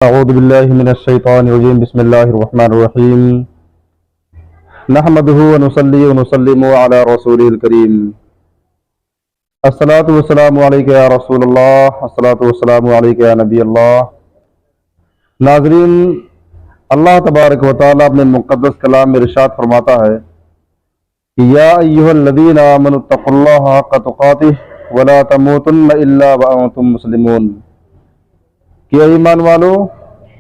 أعوذ بالله من الشيطان الرجيم بسم الله الرحمن الرحيم نحمده ونصلي ونسلم على رسوله الكريم الصلاة والسلام عليك يا رسول الله الصلاة والسلام عليك يا نبي الله۔ ناظرین، اللہ تبارک و تعالیٰ اپنے مقدس کلام میں ارشاد فرماتا ہے کہ یا ایھا الذین آمنوا اتقوا اللہ حق تقاتہ ولا تموتن الا وانتم مسلمون، کہ ایمان والو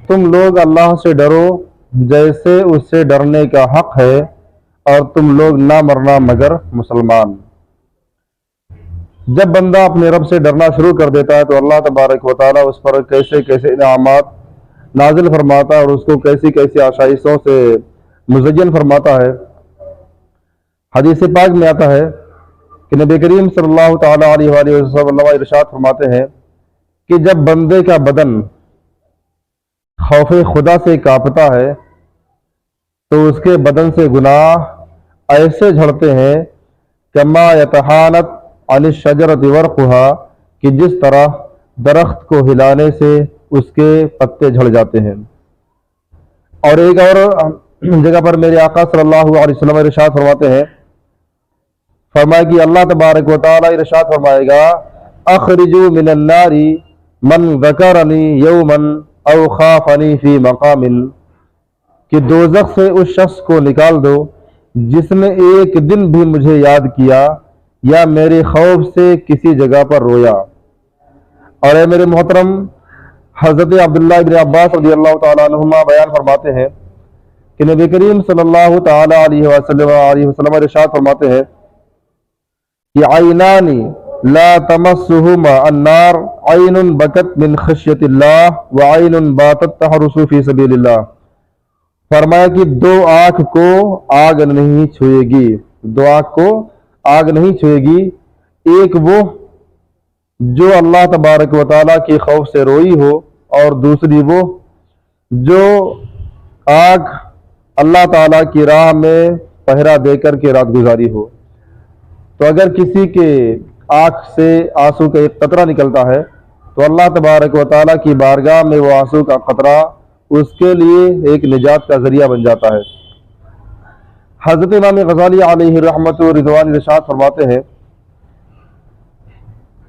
تم لوگ اللہ سے ڈرو جیسے اس سے ڈرنے کا حق ہے، اور تم لوگ نہ مرنا مگر مسلمان۔ جب بندہ اپنے رب سے ڈرنا شروع کر دیتا ہے تو اللہ تبارک و تعالیٰ اس پر کیسے کیسے انعامات نازل فرماتا ہے اور اس کو کیسی کیسی آشائشوں سے مزین فرماتا ہے۔ حدیث پاک میں آتا ہے کہ نبی کریم صلی اللہ تعالیٰ علیہ وآلہ وسلم ارشاد فرماتے ہیں کہ جب بندے کا بدن خوف خدا سے کانپتا ہے تو اس کے بدن سے گناہ ایسے جھڑتے ہیں کما یتحانت عن الشجرۃ ورقها، کہ جس طرح درخت کو ہلانے سے اس کے پتے جھڑ جاتے ہیں۔ اور ایک اور جگہ پر میرے آقا صلی اللہ علیہ وسلم ارشاد فرماتے ہیں، فرمایا کہ اللہ تبارک و تعالی ارشاد فرمائے گا اخرجوا من النار من ذکرنی یوما او خافنی فی مقام، کہ دوزخ سے اس شخص کو نکال دو جس نے ایک دن بھی مجھے یاد کیا یا میرے خوف سے کسی جگہ پر رویا۔ اور اے میرے محترم، حضرت عبداللہ بن عباس رضی اللہ تعالیٰ عنہما بیان فرماتے ہیں کہ نبی کریم صلی اللہ تعالیٰ علیہ وسلم ارشاد فرماتے ہیں کہ عینانی لا تمسہما النار، عین بکت من خشیت اللہ وعین باتت تحرس فی سبیل اللہ۔ فرمایا کہ دو آنکھ کو آگ نہیں چھوئے گی، دو آنکھ کو آگ نہیں چھوئے گی، ایک وہ جو اللہ تبارک و تعالیٰ کے خوف سے روئی ہو، اور دوسری وہ جو آگ اللہ تعالیٰ کی راہ میں پہرا دے کر کے رات گزاری ہو۔ تو اگر کسی کے آنکھ سے آنسو کا ایک قطرہ نکلتا ہے تو اللہ تبارک و تعالیٰ کی بارگاہ میں وہ آنسو کا قطرہ اس کے لیے ایک نجات کا ذریعہ بن جاتا ہے۔ حضرت امام غزالی علیہ رحمت و رضوان ارشاد فرماتے ہیں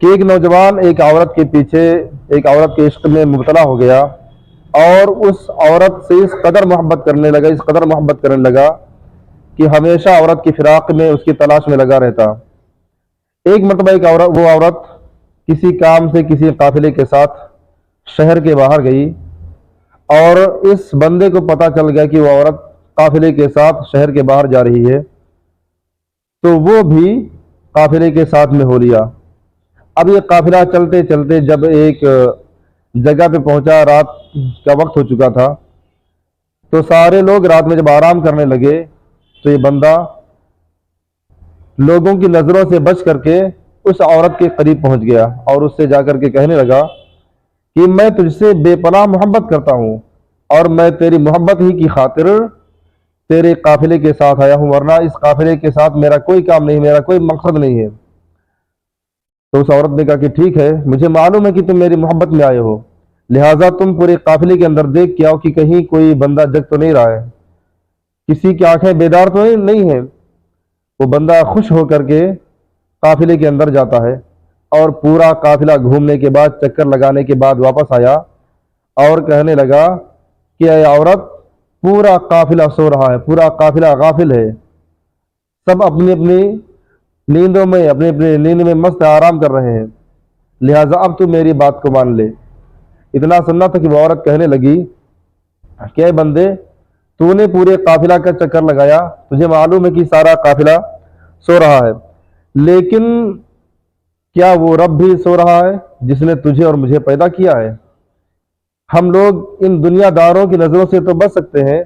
کہ ایک نوجوان ایک عورت کے پیچھے ایک عورت کے عشق میں مبتلا ہو گیا اور اس عورت سے اس قدر محبت کرنے لگا کہ ہمیشہ عورت کی فراق میں اس کی تلاش میں لگا رہتا۔ ایک مرتبہ وہ عورت کسی کام سے کسی قافلے کے ساتھ شہر کے باہر گئی، اور اس بندے کو پتہ چل گیا کہ وہ عورت قافلے کے ساتھ شہر کے باہر جا رہی ہے، تو وہ بھی قافلے کے ساتھ میں ہو لیا۔ اب یہ قافلہ چلتے چلتے جب ایک جگہ پہ پہنچا، رات کا وقت ہو چکا تھا، تو سارے لوگ رات میں جب آرام کرنے لگے تو یہ بندہ لوگوں کی نظروں سے بچ کر کے اس عورت کے قریب پہنچ گیا اور اس سے جا کر کے کہنے لگا کہ میں تجھ سے بے پناہ محبت کرتا ہوں، اور میں تیری محبت ہی کی خاطر تیرے قافلے کے ساتھ آیا ہوں، ورنہ اس قافلے کے ساتھ میرا کوئی کام نہیں، میرا کوئی مقصد نہیں ہے۔ تو اس عورت نے کہا کہ ٹھیک ہے، مجھے معلوم ہے کہ تم میری محبت میں آئے ہو، لہٰذا تم پورے قافلے کے اندر دیکھ کے آؤ کہ کہیں کوئی بندہ جگ تو نہیں رہا ہے، کسی کی آنکھیں بیدار تو نہیں ہیں۔ وہ بندہ خوش ہو کر کے قافلے کے اندر جاتا ہے اور پورا قافلہ گھومنے کے بعد، چکر لگانے کے بعد واپس آیا اور کہنے لگا کہ اے عورت، پورا قافلہ سو رہا ہے، پورا قافلہ غافل ہے، سب اپنی اپنی نیندوں میں نیند میں مست آرام کر رہے ہیں، لہٰذا اب تو میری بات کو مان لے۔ اتنا سننا تھا کہ وہ عورت کہنے لگی کہ اے بندے، تو نے پورے قافلہ کا چکر لگایا، تجھے معلوم ہے کہ سارا قافلہ سو رہا ہے، لیکن کیا وہ رب بھی سو رہا ہے جس نے تجھے اور مجھے پیدا کیا ہے؟ ہم لوگ ان دنیا داروں کی نظروں سے تو بچ سکتے ہیں،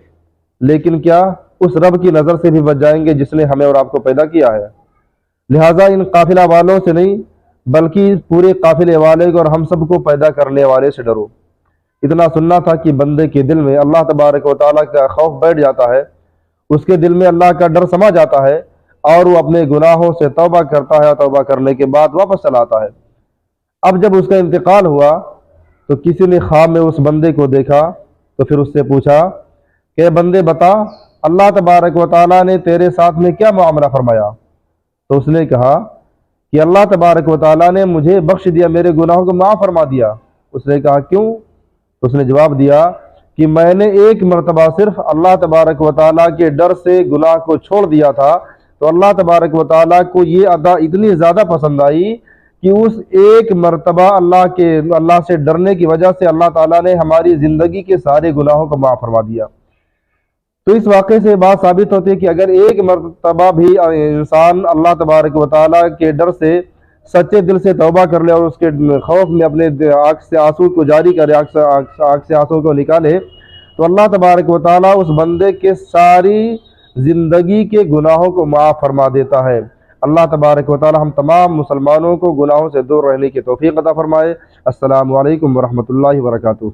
لیکن کیا اس رب کی نظر سے بھی بچ جائیں گے جس نے ہمیں اور آپ کو پیدا کیا ہے؟ لہٰذا ان قافلہ والوں سے نہیں بلکہ پورے قافلے والے کو اور ہم سب کو پیدا کرنے والے سے ڈرو۔ اتنا سننا تھا کہ بندے کے دل میں اللہ تبارک و تعالیٰ کا خوف بیٹھ جاتا ہے، اس کے دل میں اللہ کا ڈر سما جاتا ہے، اور وہ اپنے گناہوں سے توبہ کرتا ہے، توبہ کرنے کے بعد واپس چلا آتا ہے۔ اب جب اس کا انتقال ہوا تو تو کسی نے خواب میں اس بندے کو دیکھا تو پھر اس سے پوچھا کہ بندے بتا اللہ تبارک و تعالیٰ نے تیرے ساتھ میں کیا معاملہ فرمایا؟ تو اس نے کہا کہ اللہ تبارک و تعالیٰ نے مجھے بخش دیا، میرے گناہوں کو معاف فرما دیا۔ اس نے کہا کیوں؟ تو اس نے جواب دیا کہ میں نے ایک مرتبہ صرف اللہ تبارک و تعالیٰ کے ڈر سے گناہ کو چھوڑ دیا تھا، تو اللہ تبارک و تعالیٰ کو یہ ادا اتنی زیادہ پسند آئی کہ اس ایک مرتبہ اللہ سے ڈرنے کی وجہ سے اللہ تعالیٰ نے ہماری زندگی کے سارے گناہوں کو معاف فرما دیا۔ تو اس واقعے سے بات ثابت ہوتی ہے کہ اگر ایک مرتبہ بھی انسان اللہ تبارک و تعالیٰ کے ڈر سے سچے دل سے توبہ کر لے اور اس کے خوف میں اپنے آنکھ سے آنسو کو جاری کرے، آنکھ سے آنسو کو نکالے، تو اللہ تبارک و تعالیٰ اس بندے کے ساری زندگی کے گناہوں کو معاف فرما دیتا ہے۔ اللہ تبارک و تعالیٰ ہم تمام مسلمانوں کو گناہوں سے دور رہنے کی توفیق عطا فرمائے۔ السلام علیکم ورحمۃ اللہ وبرکاتہ۔